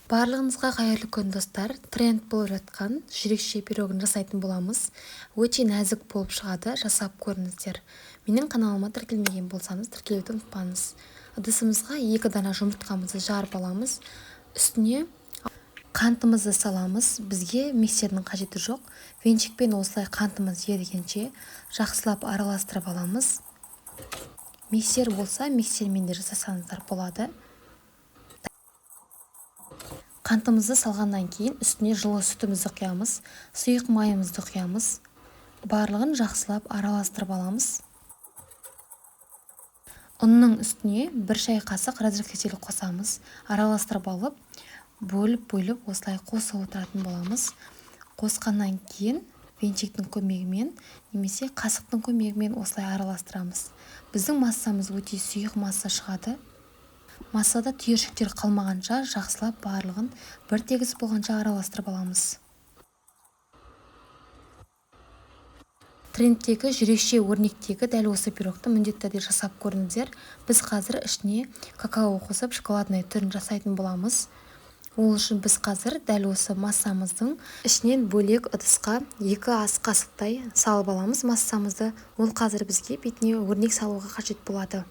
Барлығыңызға қайырлы күн достар. Тренд болып жатқан жүрекше пирогын жасайтын боламыз. Өте нәзік болып шығады, жасап көріңіздер. Менің каналыма тіркелмеген болсаңыз, тіркелуді ұмытпаңыз. Ыдысымызға 2 дана жұмыртқамызды жарып аламыз. Үстіне қантымызды саламыз. Бізге миксердің қажеті жоқ. Венчикпен осылай қантымыз ерігенше жақсылап араластырып аламыз. Миксер болса, миксермен де жасасаңыздар болады. Қантымызды салғаннан кейін үстіне жылы сүтімізді құямыз, сұйық майымызды құямыз. Барлығын жақсылап араластырып аламыз. Ұнның үстіне 1 шай қасық разрыхлитель қосамыз. Араластырып алып, бөліп осылай қосып отыратын боламыз. Қосқаннан кейін венчиктің көмегімен немесе қасықтың көмегімен осылай араластырамыз. Біздің массамыз өте сұйық масса шығады. Массада түйіршіктер қалмағанша жақсылап барлығын бір тегіс болғанша араластырып аламыз. Трендтегі жүрекше өрнектегі дәл осы пирогты міндетті түрде жасап көріңіздер. Біз қазір ішіне какао қосып шоколадный түрін жасайтын боламыз. Ол үшін біз қазір дәл осы массамыздың ішінен бөлек ыдысқа 2 ас қасықтай салып аламыз массамызды. Ол қазір бізге бетіне өрнек салуға қажет болады.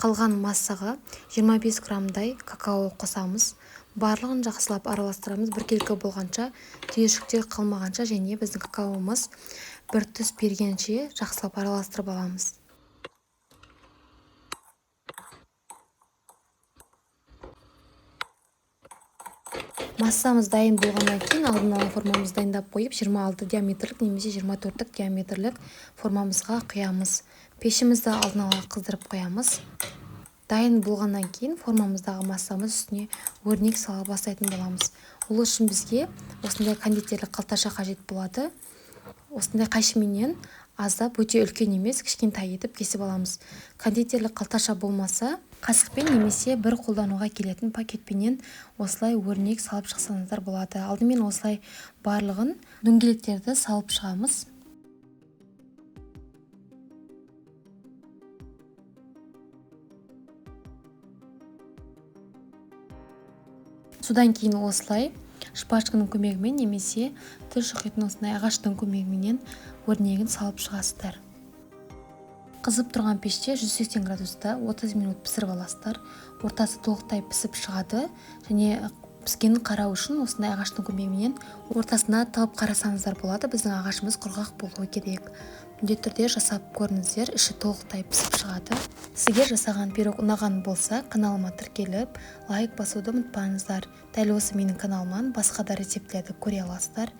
Қалған массаға 25 граммдай какао қосамыз. Барлығын жақсылап араластырамыз біркелкі болғанша, түйіршіктер қалмағанша және біздің какаомыз бір түс бергенше жақсылап араластырып аламыз. Массамыз дайын болғаннан кейін алдын ала формамызды дайындап қойып 26 диаметрлік немесе 24 диаметрлік формамызға құямыз. Пешімізді алдын ала қыздырып қоямыз. Дайын болғаннан кейін формамыздағы массамыз үстіне өрнек сала бастайтын боламыз. Ол үшін бізге осындай кондитерлік қалташа қажет болады. Осындай қайшымен аздап, өте үлкен емес, кішкентай етіп кесіп аламыз. Кондитерлік қалташа болмаса, қасықпен немесе бір қолдануға келетін пакетпенен осылай өрнек салып шықсаңыздар болады. Алдымен осылай барлығын дөңгелектерді салып шығамыз. Содан кейін осылай шпажканың көмегімен немесе тіл шұқитын осындай ағаштың көмегімен өрнегін салып шығасыздар. Қызып тұрған пеште 180 градуста 30 минут пісіріп аласыздар. Ортасы толықтай пісіп шығады және піскенін қарау үшін осындай ағаштың көмегімен ортасына тығып қарасаңыздар болады. Біздің ағашымыз құрғақ болуы керек. Міндетті түрде жасап көріңіздер, іші толықтай пісіп шығады. Сізге жасаған пирог ұнаған болса, каналыма тіркеліп, лайк басуды ұмытпаңыздар. Дәл осы менің каналымнан басқа да рецепттерді көре аласыздар.